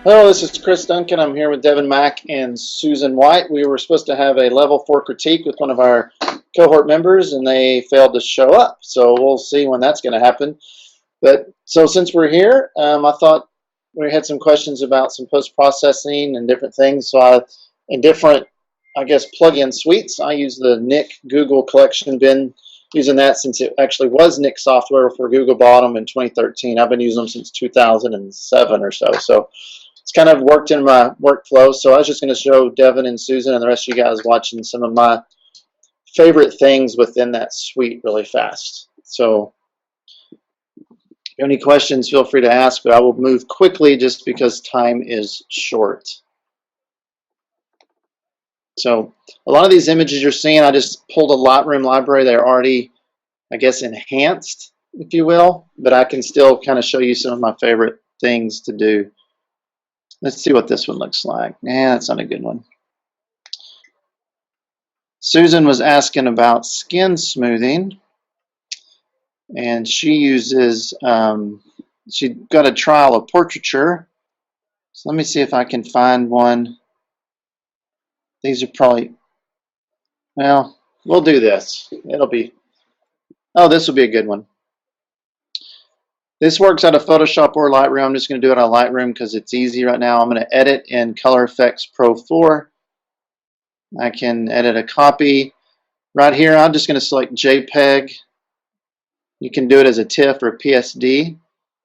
Hello, this is Chris Duncan. I'm here with Devin Mack and Susan White. We were supposed to have a level 4 critique with one of our cohort members, and they failed to show up. So we'll see when that's going to happen. But so since we're here, I thought we had some questions about some post-processing and different things. In different, I guess, plug-in suites, I use the NIK Google Collection. Been using that since it actually was NIK software for Google bought them in 2013. I've been using them since 2007 or so. So it's kind of worked in my workflow. So I was just going to show Devin and Susan and the rest of you guys watching some of my favorite things within that suite really fast. So if you have any questions, feel free to ask, but I will move quickly just because time is short. So a lot of these images you're seeing, I just pulled a Lightroom library. They're already, I guess, enhanced, if you will, but I can still kind of show you some of my favorite things to do. Let's see what this one looks like. Nah, that's not a good one. Susan was asking about skin smoothing, and she uses, she got a trial of Portraiture. So let me see if I can find one. These are probably, well, we'll do this. It'll be, oh, this will be a good one. This works out of Photoshop or Lightroom. I'm just going to do it on Lightroom because it's easy right now. I'm going to edit in Color Efex Pro 4. I can edit a copy. Right here, I'm just going to select JPEG. You can do it as a TIFF or a PSD,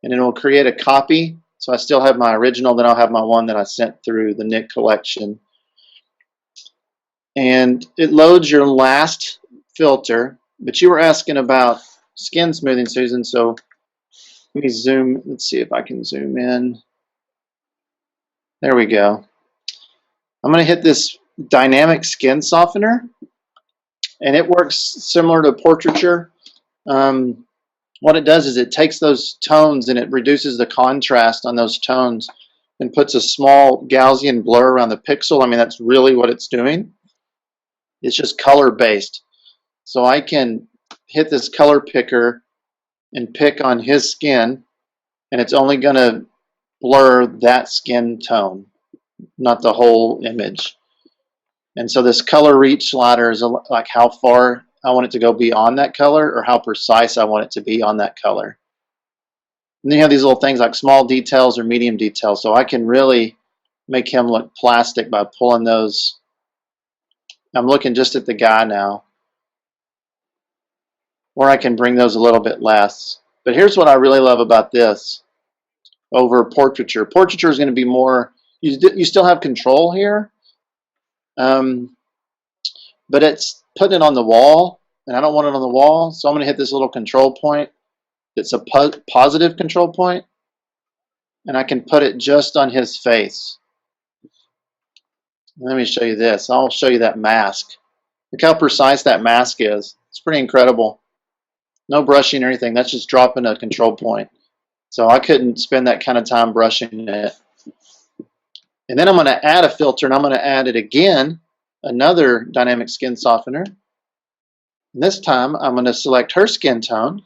and it will create a copy. So I still have my original, then I'll have my one that I sent through the NIK Collection. And it loads your last filter, but you were asking about skin smoothing, Susan, so let me zoom. Let's see if I can zoom in. There we go. I'm going to hit this dynamic skin softener, and it works similar to Portraiture. What it does is it takes those tones and it reduces the contrast on those tones and puts a small Gaussian blur around the pixel. I mean, that's really what it's doing. It's just color based. So I can hit this color picker and pick on his skin, and it's only going to blur that skin tone, not the whole image. And so this color reach slider is like how far I want it to go beyond that color or how precise I want it to be on that color. And then you have these little things like small details or medium details. So I can really make him look plastic by pulling those. I'm looking just at the guy now. Or I can bring those a little bit less. But here's what I really love about this over Portraiture. Portraiture is going to be more, you still have control here, but it's putting it on the wall, and I don't want it on the wall, so I'm going to hit this little control point. It's a positive control point, and I can put it just on his face. Let me show you this. I'll show you that mask. Look how precise that mask is. It's pretty incredible. No brushing or anything. That's just dropping a control point. So I couldn't spend that kind of time brushing it. And then I'm going to add a filter, and I'm going to add it again, another dynamic skin softener. And this time I'm going to select her skin tone.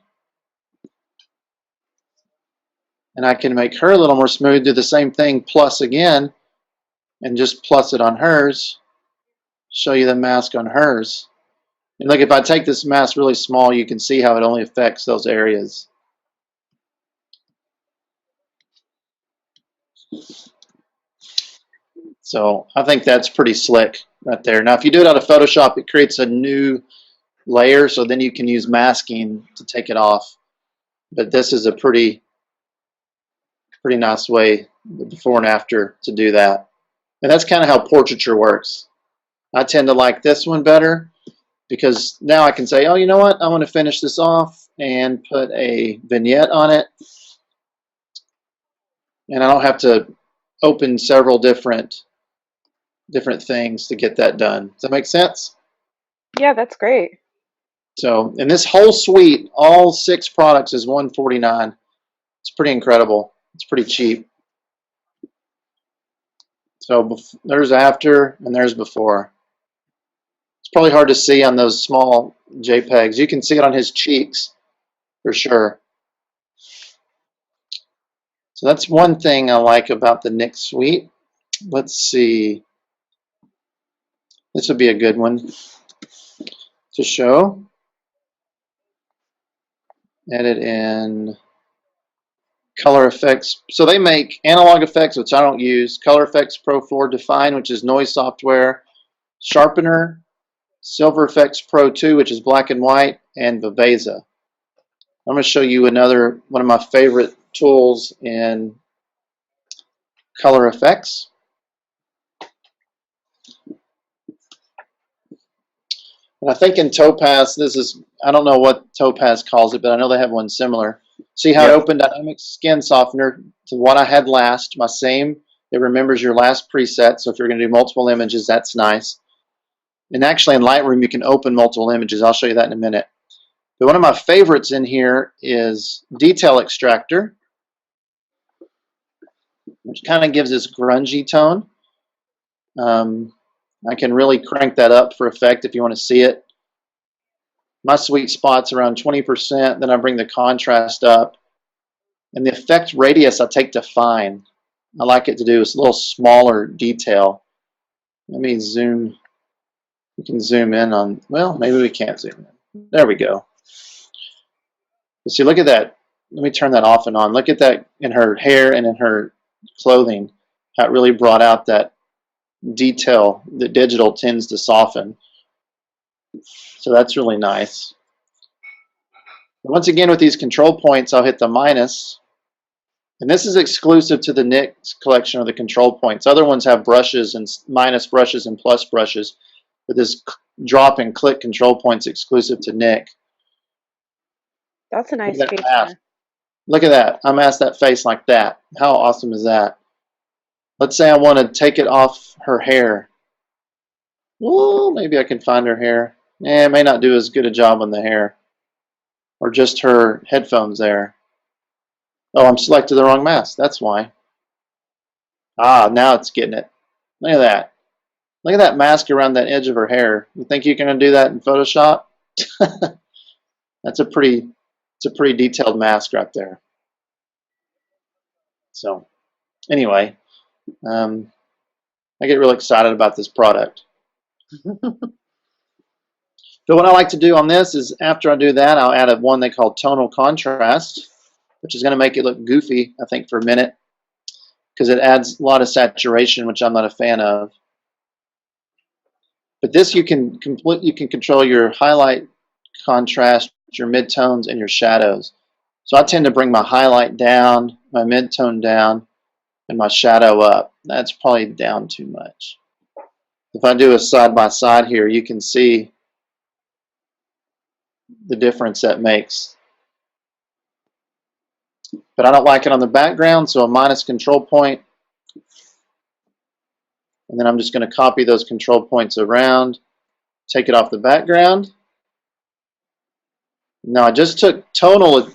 And I can make her a little more smooth, do the same thing, plus again, and just plus it on hers. Show you the mask on hers. And look, if I take this mask really small, you can see how it only affects those areas. So I think that's pretty slick right there. Now, if you do it out of Photoshop, it creates a new layer, so then you can use masking to take it off. But this is a pretty nice way, the before and after, to do that. And that's kind of how Portraiture works. I tend to like this one better because now I can say, oh, you know what? I want to finish this off and put a vignette on it. And I don't have to open several different things to get that done. Does that make sense? Yeah, that's great. So, and this whole suite, all 6 products is $149. It's pretty incredible. It's pretty cheap. So there's after and there's before. It's probably hard to see on those small JPEGs. You can see it on his cheeks for sure. So that's one thing I like about the NIK suite. Let's see. This would be a good one to show. Edit in color effects. So they make analog effects, which I don't use, color effects Pro 4, Define, which is noise software, Sharpener, Silver Effects Pro 2, which is black and white, and Viveza. I'm going to show you another one of my favorite tools in color effects. And I think in Topaz, this is, I don't know what Topaz calls it, but I know they have one similar. See how it opened Dynamic Skin Softener to what I had last, my same. It remembers your last preset, so if you're going to do multiple images, that's nice. And actually in Lightroom, you can open multiple images. I'll show you that in a minute. But one of my favorites in here is Detail Extractor, which kind of gives this grungy tone. I can really crank that up for effect if you want to see it. My sweet spot's around 20%, then I bring the contrast up. And the effect radius I take to fine. I like it to do a little smaller detail. Let me zoom. We can zoom in on, well, maybe we can't zoom in. There we go. But see, look at that. Let me turn that off and on. Look at that in her hair and in her clothing. How it really brought out that detail that digital tends to soften. So that's really nice. Once again, with these control points, I'll hit the minus. And this is exclusive to the NIK collection of the control points. Other ones have brushes and minus brushes and plus brushes. But this drop and click control points exclusive to NIK. That's a nice Look at that feature. mask. Look at that. I masked that face like that. How awesome is that? Let's say I want to take it off her hair. Well, maybe I can find her hair. It may not do as good a job on the hair. Or just her headphones there. Oh, I'm selected the wrong mask. That's why. Ah, now it's getting it. Look at that. Look at that mask around that edge of her hair. You think you can do that in Photoshop? That's a pretty detailed mask right there. So, anyway, I get really excited about this product. So what I like to do on this is after I do that, I'll add one they call tonal contrast, which is going to make it look goofy, I think, for a minute, because it adds a lot of saturation, which I'm not a fan of. But this you can control your highlight, contrast, your midtones, and your shadows. So I tend to bring my highlight down, my midtone down, and my shadow up. That's probably down too much. If I do a side by side here, you can see the difference that makes. But I don't like it on the background, so a minus control point. And then I'm just going to copy those control points around, take it off the background. Now I just took tonal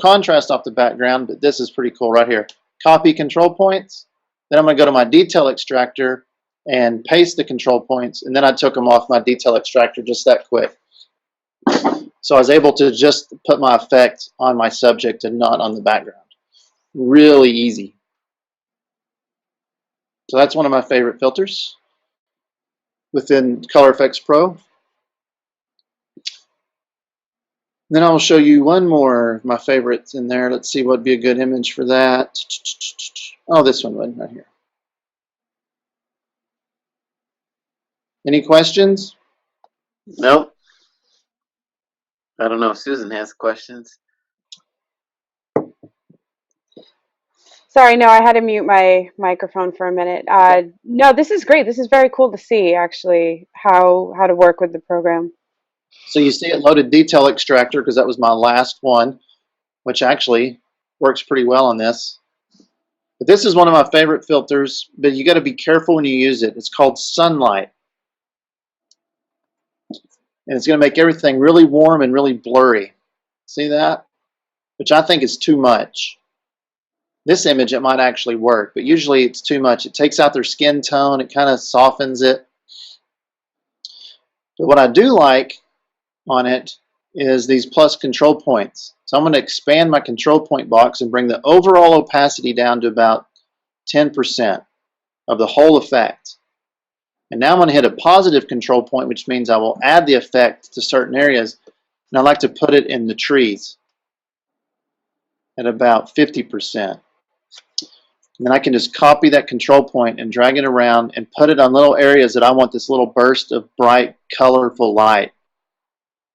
contrast off the background, but this is pretty cool right here. Copy control points. Then I'm going to go to my detail extractor and paste the control points. And then I took them off my detail extractor just that quick. So I was able to just put my effect on my subject and not on the background. Really easy. So that's one of my favorite filters within Color Efex Pro. Then I will show you one more of my favorites in there. Let's see what would be a good image for that. Oh, this one right here. Any questions? Nope. I don't know if Susan has questions. Sorry, no, I had to mute my microphone for a minute. No, this is great. This is very cool to see, actually, how to work with the program. So you see it loaded detail extractor because that was my last one, which actually works pretty well on this. But this is one of my favorite filters, but you got to be careful when you use it. It's called Sunlight. And it's going to make everything really warm and really blurry. See that? Which I think is too much. This image, it might actually work, but usually it's too much. It takes out their skin tone. It kind of softens it. But what I do like on it is these plus control points. So I'm going to expand my control point box and bring the overall opacity down to about 10% of the whole effect. And now I'm going to hit a positive control point, which means I will add the effect to certain areas. And I like to put it in the trees at about 50%. And then I can just copy that control point and drag it around and put it on little areas that I want this little burst of bright, colorful light.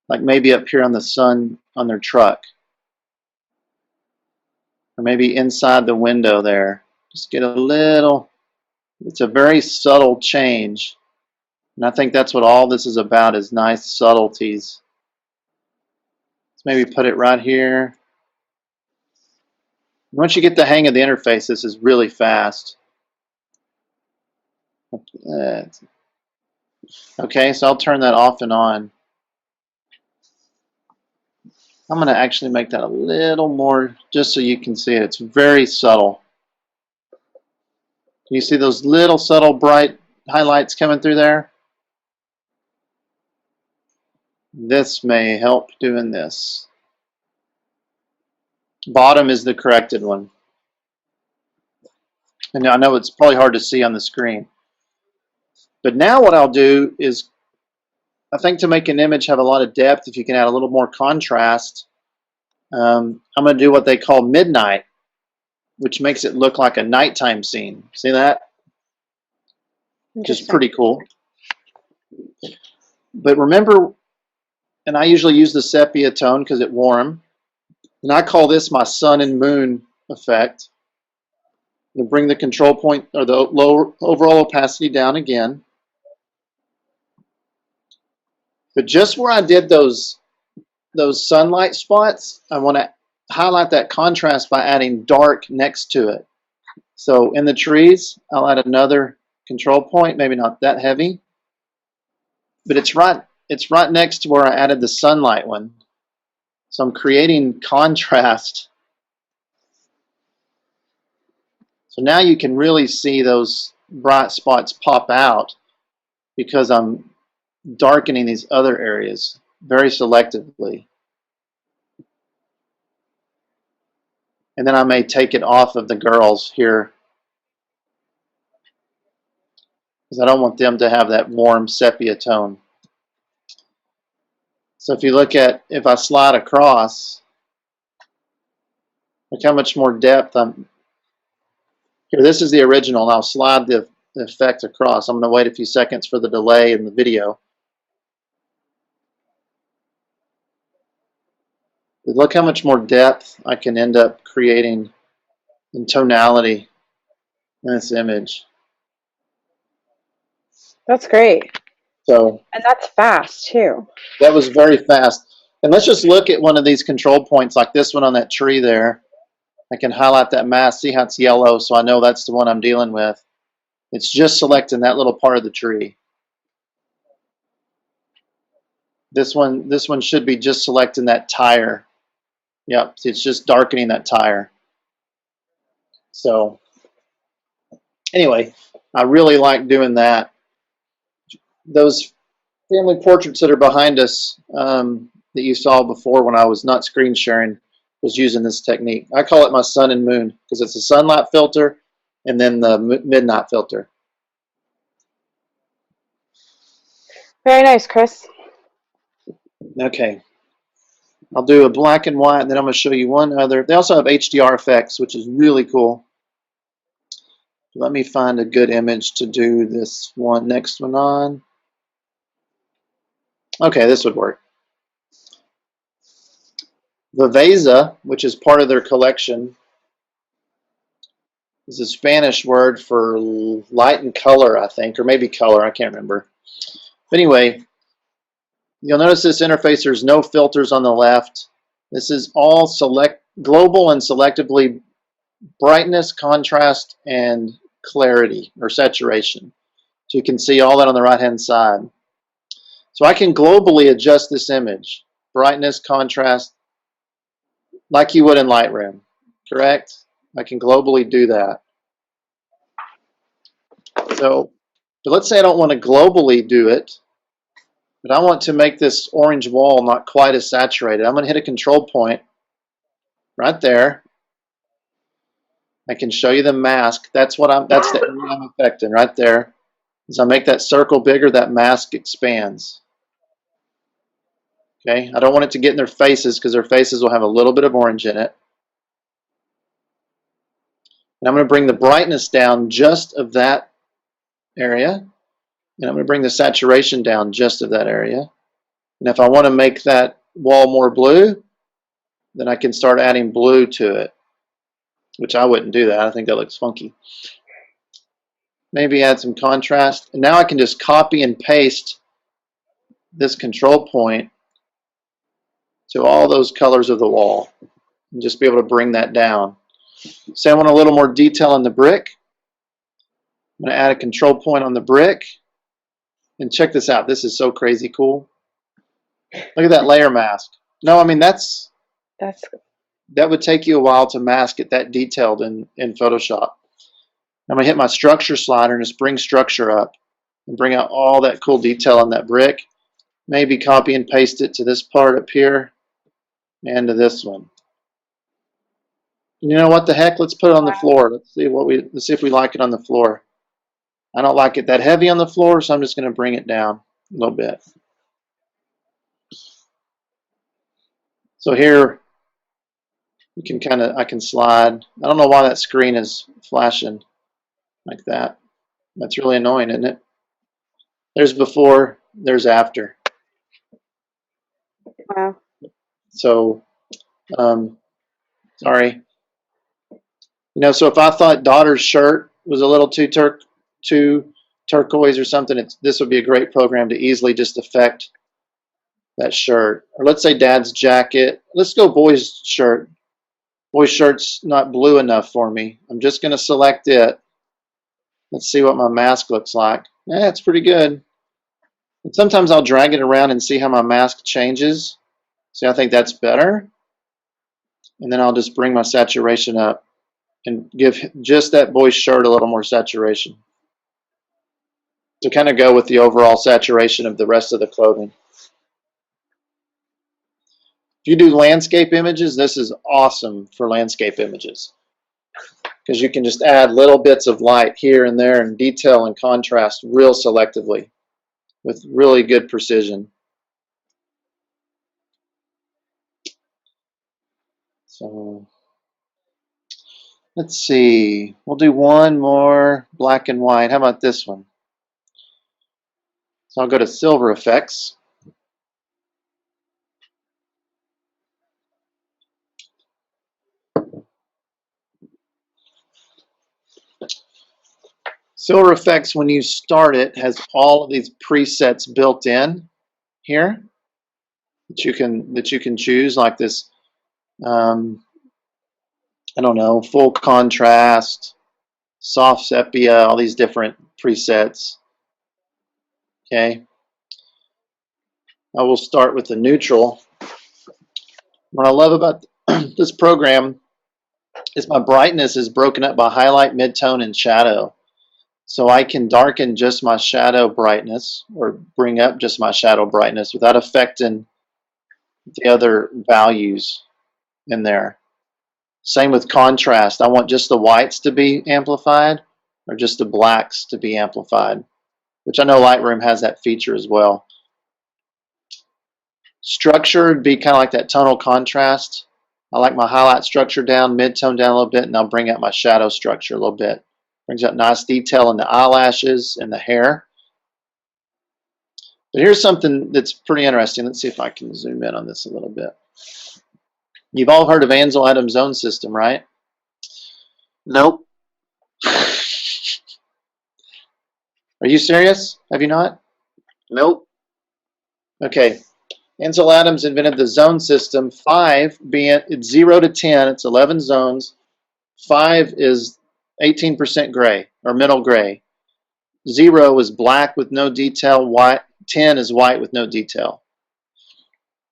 Like maybe up here on the sun on their truck. Or maybe inside the window there. Just get a little, it's a very subtle change. And I think that's what all this is about, is nice subtleties. Let's maybe put it right here. Once you get the hang of the interface, this is really fast. Okay, so I'll turn that off and on. I'm going to actually make that a little more, just so you can see it. It's very subtle. Can you see those little subtle bright highlights coming through there? This may help doing this. Bottom is the corrected one. And I know it's probably hard to see on the screen. But now what I'll do is, I think to make an image have a lot of depth, if you can add a little more contrast, I'm going to do what they call midnight, which makes it look like a nighttime scene. See that? Which is pretty cool. But remember, and I usually use the sepia tone because it's warm, and I call this my sun and moon effect. I'm going to bring the control point, or the lower overall opacity, down again. But just where I did those sunlight spots, I want to highlight that contrast by adding dark next to it. So in the trees, I'll add another control point, maybe not that heavy, but it's right next to where I added the sunlight one. So I'm creating contrast. So now you can really see those bright spots pop out because I'm darkening these other areas very selectively. And then I may take it off of the girls here because I don't want them to have that warm sepia tone. So if you look at, if I slide across, look how much more depth I'm here. This is the original, and I'll slide the effect across. I'm going to wait a few seconds for the delay in the video. But look how much more depth I can end up creating in tonality in this image. That's great. So, And that's fast too. that was very fast. And let's just look at one of these control points, like this one on that tree there. I can highlight that mask, see how it's yellow, so I know that's the one I'm dealing with. It's just selecting that little part of the tree. This one should be just selecting that tire. Yep, it's just darkening that tire. So anyway, I really like doing that. Those family portraits that are behind us that you saw before when I was not screen sharing was using this technique. I call it my sun and moon because it's a sunlight filter and then the midnight filter. Very nice, Chris. Okay. I'll do a black and white, and then I'm going to show you one other. They also have HDR effects, which is really cool. Let me find a good image to do this one, next one on. Okay, this would work. Viveza, which is part of their collection, is a Spanish word for light and color, I think, or maybe color, I can't remember. But anyway, you'll notice this interface, there's no filters on the left. This is all global and selectively brightness, contrast, and clarity or saturation. So you can see all that on the right hand side. So I can globally adjust this image, brightness, contrast, like you would in Lightroom, correct? I can globally do that. So, but let's say I don't want to globally do it. But I want to make this orange wall not quite as saturated. I'm going to hit a control point right there. I can show you the mask. That's the area I'm affecting right there. As I make that circle bigger, that mask expands. Okay, I don't want it to get in their faces because their faces will have a little bit of orange in it. And I'm going to bring the brightness down just of that area. And I'm going to bring the saturation down just of that area. And if I want to make that wall more blue, then I can start adding blue to it, which I wouldn't do that. I think that looks funky. Maybe add some contrast. And now I can just copy and paste this control point to all those colors of the wall and just be able to bring that down. Say I want a little more detail on the brick. I'm going to add a control point on the brick. And check this out. This is so crazy cool. Look at that layer mask. No, I mean that would take you a while to mask it that detailed in Photoshop. I'm going to hit my structure slider and just bring structure up and bring out all that cool detail on that brick. Maybe copy and paste it to this part up here and to this one. You know what the heck? Let's put it on the floor. Let's see if we like it on the floor. I don't like it that heavy on the floor, so I'm just going to bring it down a little bit. So here I can slide. I don't know why that screen is flashing like that. That's really annoying, isn't it? There's before, there's after. Wow. So, sorry. You know, so if I thought daughter's shirt was a little too turquoise or something, this would be a great program to easily just affect that shirt. Or let's say dad's jacket. Let's go boy's shirt. Boy's shirt's not blue enough for me. I'm just going to select it. Let's see what my mask looks like. Yeah, it's pretty good. And sometimes I'll drag it around and see how my mask changes. See, I think that's better. And then I'll just bring my saturation up and give just that boy's shirt a little more saturation to kind of go with the overall saturation of the rest of the clothing. If you do landscape images, this is awesome for landscape images because you can just add little bits of light here and there and detail and contrast real selectively with really good precision. So let's see. We'll do one more black and white. How about this one? So I'll go to Silver Efex. Silver Efex, when you start it, has all of these presets built in here that you can choose, like this. I don't know, full contrast, soft sepia, all these different presets. Okay. I will start with the neutral. What I love about this program is my brightness is broken up by highlight, midtone, and shadow. So I can darken just my shadow brightness or bring up just my shadow brightness without affecting the other values in there. Same with contrast. I want just the whites to be amplified or just the blacks to be amplified, which I know Lightroom has that feature as well. Structure would be kind of like that tonal contrast. I like my highlight structure down, mid-tone down a little bit, and I'll bring out my shadow structure a little bit. Brings out nice detail in the eyelashes and the hair. But here's something that's pretty interesting. Let's see if I can zoom in on this a little bit. You've all heard of Ansel Adams' zone system, right? Nope. Are you serious? Have you not? Nope. Okay. Ansel Adams invented the zone system. 5 being it's 0 to 10. It's 11 zones. 5 is 18% gray or middle gray. 0 is black with no detail. 10 is white with no detail.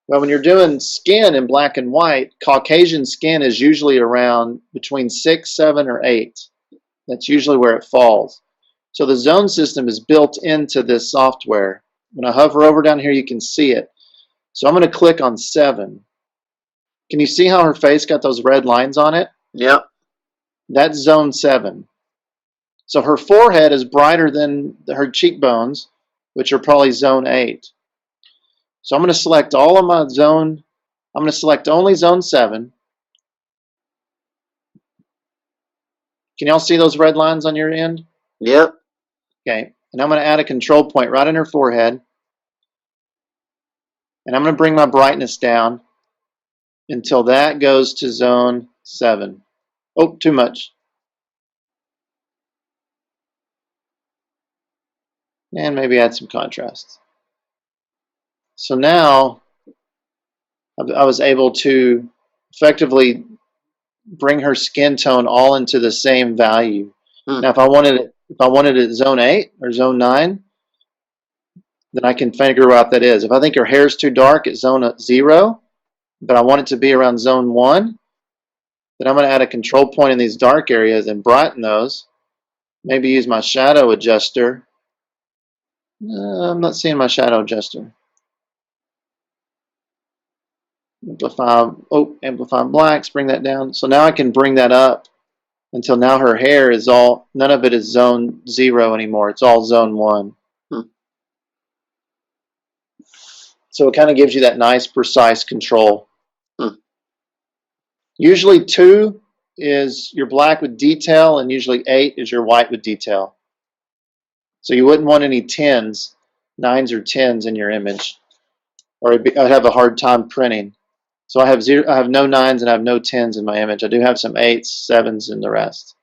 Well, when you're doing skin in black and white, Caucasian skin is usually around between 6, 7, or 8. That's usually where it falls. So the zone system is built into this software. When I hover over down here, you can see it. So I'm going to click on 7. Can you see how her face got those red lines on it? Yep. That's zone 7. So her forehead is brighter than her cheekbones, which are probably zone 8. So I'm going to select all of my zone. I'm going to select only zone 7. Can y'all see those red lines on your end? Yep. Okay. And I'm going to add a control point right in her forehead. And I'm going to bring my brightness down until that goes to zone 7. Oh, too much. And maybe add some contrast. So now I was able to effectively bring her skin tone all into the same value. Now, if I wanted it zone 8 or zone 9, then I can figure out what that is. If I think her hair is too dark, it's zone 0, but I want it to be around zone 1, then I'm going to add a control point in these dark areas and brighten those. Maybe use my shadow adjuster. I'm not seeing my shadow adjuster. Amplify blacks, bring that down. So now I can bring that up until now her hair is all, none of it is zone 0 anymore. It's all zone 1. So it kind of gives you that nice, precise control. Usually 2 is your black with detail, and usually 8 is your white with detail. So you wouldn't want any 10s, 9s or 10s in your image, or I'd have a hard time printing. So I have no 9s and I have no 10s in my image. I do have some 8s, 7s, and the rest.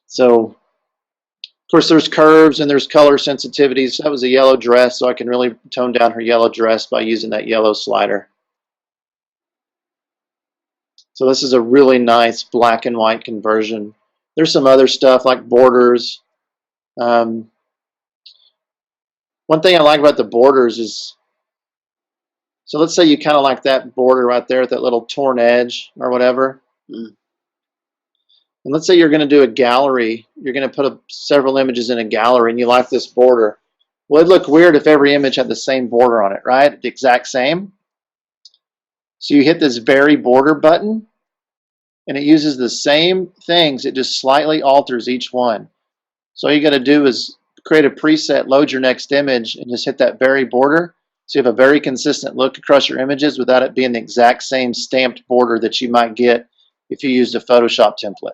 So, of course, there's curves and there's color sensitivities. That was a yellow dress, so I can really tone down her yellow dress by using that yellow slider. So this is a really nice black and white conversion. There's some other stuff like borders. One thing I like about the borders is, so let's say you kind of like that border right there with that little torn edge or whatever. And let's say you're going to do a gallery. You're going to put several images in a gallery and you like this border. Well, it'd look weird if every image had the same border on it, right? The exact same. So you hit this vary border button and it uses the same things. It just slightly alters each one. So all you got to do is create a preset, load your next image, and just hit that vary border. So you have a very consistent look across your images without it being the exact same stamped border that you might get if you used a Photoshop template.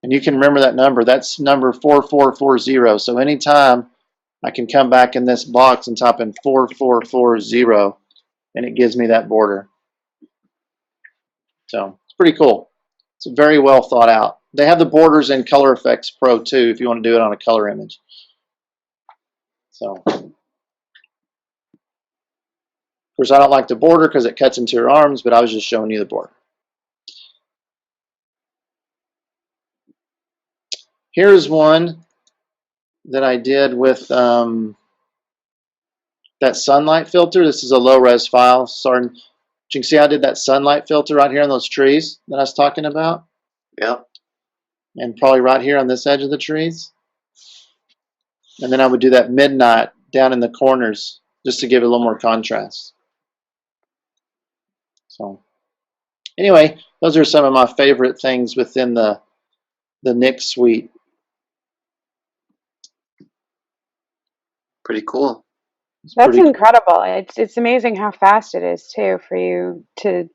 And you can remember that number. That's number 4440. So anytime I can come back in this box and type in 4440, and it gives me that border. So it's pretty cool. It's very well thought out. They have the borders in Color Efex Pro too if you want to do it on a color image. So, of course, I don't like the border because it cuts into your arms, but I was just showing you the border. Here's one that I did with that sunlight filter. This is a low-res file. Sorry, you can see I did that sunlight filter right here on those trees that I was talking about. Yep. And probably right here on this edge of the trees. And then I would do that midnight down in the corners just to give it a little more contrast. So anyway, those are some of my favorite things within the NIK suite. Pretty cool. That's incredible. It's amazing how fast it is too for you to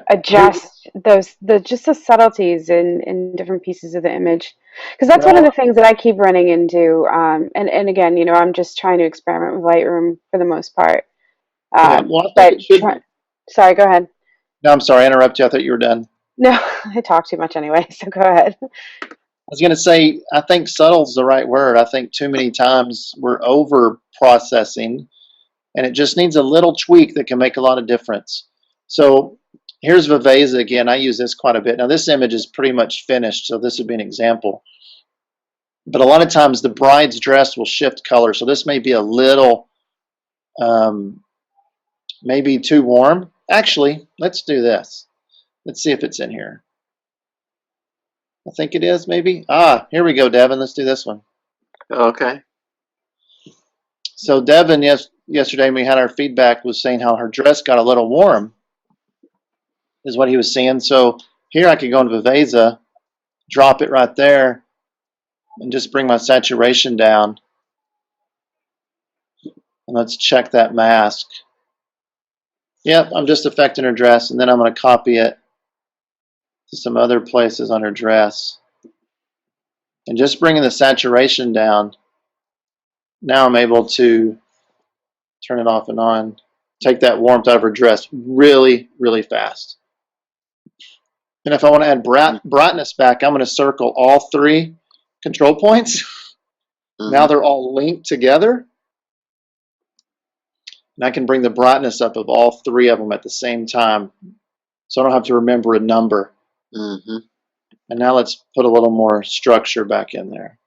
adjust just the subtleties in different pieces of the image. Because that's one of the things that I keep running into. And again, you know, I'm just trying to experiment with Lightroom for the most part. Sorry, go ahead. No, I'm sorry, I interrupted you. I thought you were done. No, I talk too much anyway, so go ahead. I was going to say, I think subtle is the right word. I think too many times we're over processing and it just needs a little tweak that can make a lot of difference. So here's Viveza again. I use this quite a bit. Now this image is pretty much finished, so this would be an example. But a lot of times the bride's dress will shift color. So this may be a little, maybe too warm. Actually, let's do this. Let's see if it's in here. I think it is, maybe. Ah, here we go, Devin. Let's do this one. Okay. So Devin, yesterday we had our feedback was saying how her dress got a little warm, is what he was saying. So here I could go into Viveza, drop it right there, and just bring my saturation down. And let's check that mask. Yep, I'm just affecting her dress, and then I'm going to copy it to some other places on her dress. And just bringing the saturation down, now I'm able to turn it off and on, take that warmth out of her dress really, really fast. And if I want to add brightness back, I'm going to circle all 3 control points. Now they're all linked together. And I can bring the brightness up of all 3 of them at the same time. So I don't have to remember a number. Mm-hmm. And now let's put a little more structure back in there.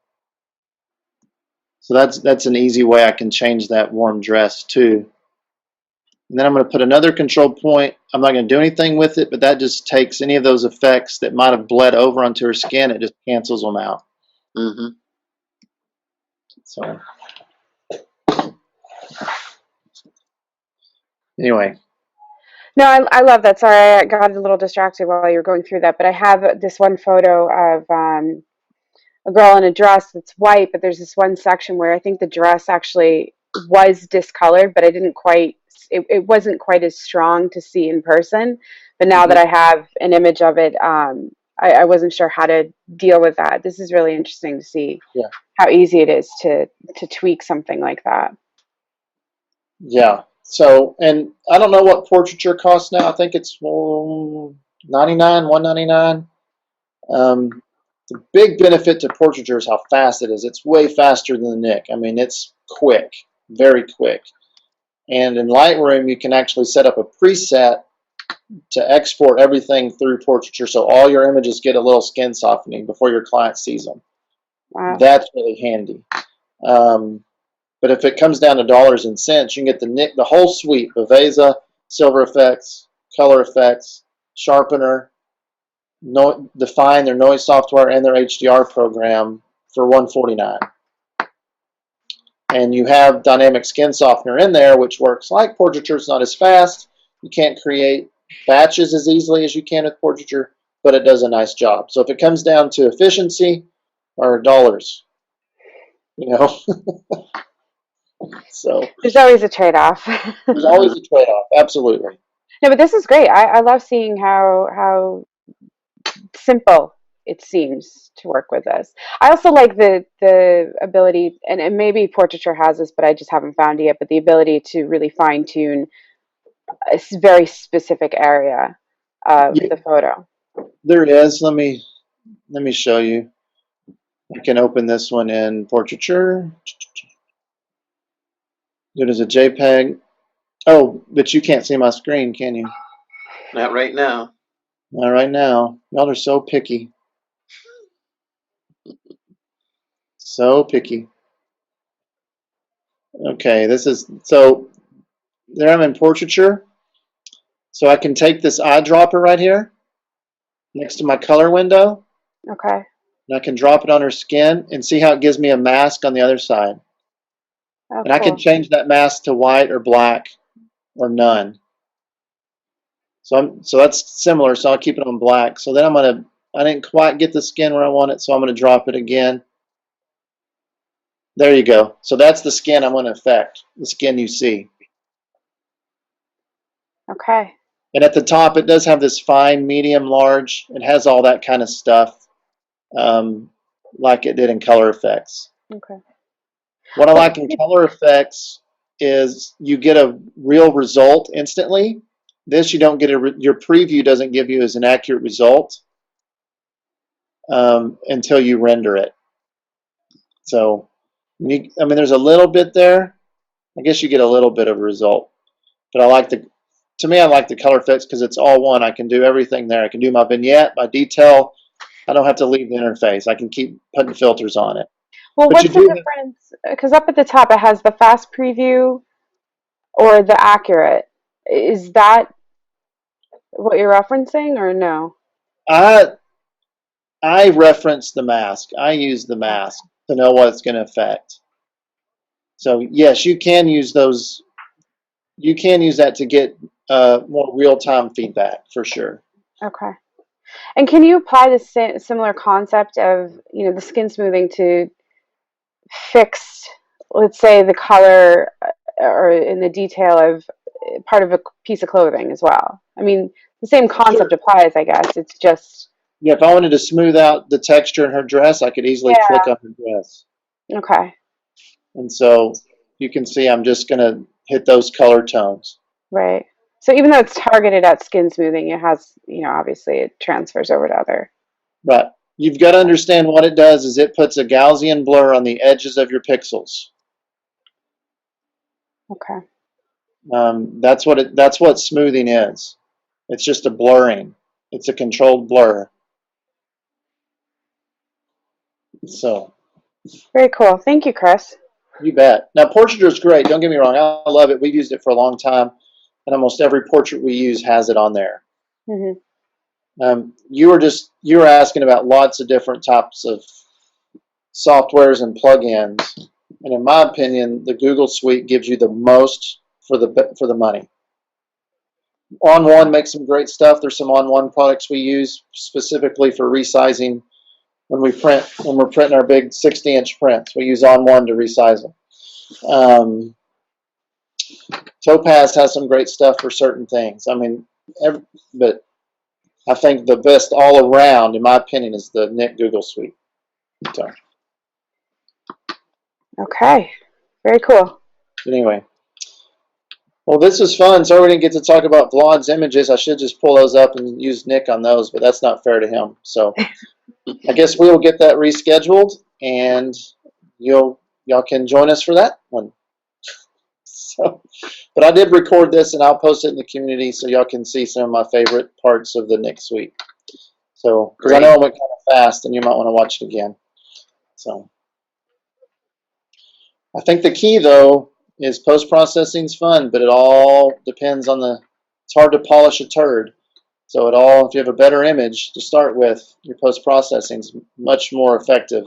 So that's an easy way I can change that warm dress too. And then I'm going to put another control point. I'm not going to do anything with it, but that just takes any of those effects that might have bled over onto her skin. It just cancels them out. Mm-hmm. So anyway. No, I love that. Sorry, I got a little distracted while you were going through that, but I have this one photo of a girl in a dress that's white, but there's this one section where I think the dress actually was discolored, but I didn't quite, it wasn't quite as strong to see in person. But now that I have an image of it, I wasn't sure how to deal with that. This is really interesting to see how easy it is to tweak something like that. Yeah. So, and I don't know what Portraiture costs now. I think it's $99, $199. The big benefit to Portraiture is how fast it is. It's way faster than the NIK. I mean, it's quick, very quick. And in Lightroom, you can actually set up a preset to export everything through Portraiture, so all your images get a little skin softening before your client sees them. Wow. That's really handy. But if it comes down to dollars and cents, you can get the NIK, the whole suite: Viveza, Silver Effects, Color Effects, Sharpener, Define, their noise software, and their HDR program for $149. And you have Dynamic Skin Softener in there, which works like Portraiture. It's not as fast. You can't create batches as easily as you can with Portraiture, but it does a nice job. So if it comes down to efficiency or dollars, you know, so There's always a trade-off. there's always a trade-off. Absolutely. No, but this is great. I love seeing how simple it seems to work with this. I also like the ability, and maybe Portraiture has this, but I just haven't found it yet, but the ability to really fine tune a very specific area of the photo. There is. Let me show you. I can open this one in Portraiture. It is a JPEG. Oh, but you can't see my screen, can you? Not right now. Not right now. Y'all are so picky. So picky. Okay, this is, so there I'm in Portraiture. So I can take this eyedropper right here next to my color window. Okay. And I can drop it on her skin and see how it gives me a mask on the other side. Oh, And I can change that mask to white or black or none. So that's similar, so I'll keep it on black. So then I didn't quite get the skin where I want it, so I'm gonna drop it again. There you go. So that's the skin I'm gonna affect, the skin you see. Okay. And at the top, it does have this fine, medium, large. It has all that kind of stuff, like it did in Color Effects. Okay. What I like in Color Effects is you get a real result instantly. This you don't get your preview doesn't give you as an accurate result until you render it. So, I mean, there's a little bit there. I guess you get a little bit of a result, but I like the Color Effects because it's all one. I can do everything there. I can do my vignette, my detail. I don't have to leave the interface. I can keep putting filters on it. Well, But what's the difference? Because up at the top it has the fast preview or the accurate. Is that what you're referencing or no? I reference the mask. I use the mask to know what it's going to affect. So yes, you can use those. You can use that to get more real-time feedback for sure. Okay. And can you apply the similar concept of, the skin smoothing to fix, let's say, the color or in the detail of part of a piece of clothing as well? I mean, the same Sure. concept applies, I guess. It's just, Yeah, if I wanted to smooth out the texture in her dress, I could easily yeah. click on her dress. Okay. And so you can see I'm just going to hit those color tones. Right. So even though it's targeted at skin smoothing, it has, obviously it transfers over to other. But you've got to understand what it does is it puts a Gaussian blur on the edges of your pixels. Okay. That's what smoothing is. It's just a blurring. It's a controlled blur. So Very cool. Thank you, Cris. you bet. Now Portraiture is great. Don't get me wrong. I love it. We've used it for a long time, and almost every portrait we use has it on there. Mm-hmm. You were asking about lots of different types of softwares and plugins, and in my opinion, the Google Suite gives you the most for the money. On One makes some great stuff. There's some On One products we use specifically for resizing when we're printing our big 60-inch prints. We use On One to resize them. Topaz has some great stuff for certain things. I mean, but I think the best all around, in my opinion, is the NIK Google Suite. So, Okay. Very cool. anyway, well, this was fun. Sorry we didn't get to talk about Vlad's images. I should just pull those up and use NIK on those, but that's not fair to him. So, I guess we will get that rescheduled, and y'all can join us for that one. So, but I did record this, and I'll post it in the community so y'all can see some of my favorite parts of the NIK Suite. So, because I know it went kind of fast, and you might want to watch it again. So, I think the key though is post-processing is fun, but it all depends on it's hard to polish a turd. So if you have a better image to start with, your post-processing is much more effective,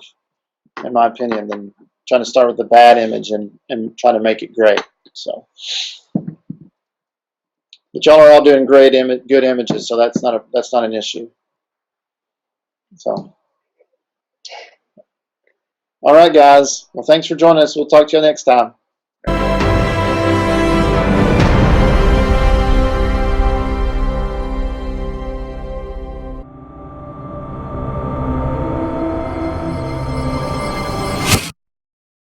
in my opinion, than trying to start with a bad image and trying to make it great. So, but y'all are all doing great, good images, so that's not an issue. So, all right, guys. Well, thanks for joining us. We'll talk to you next time.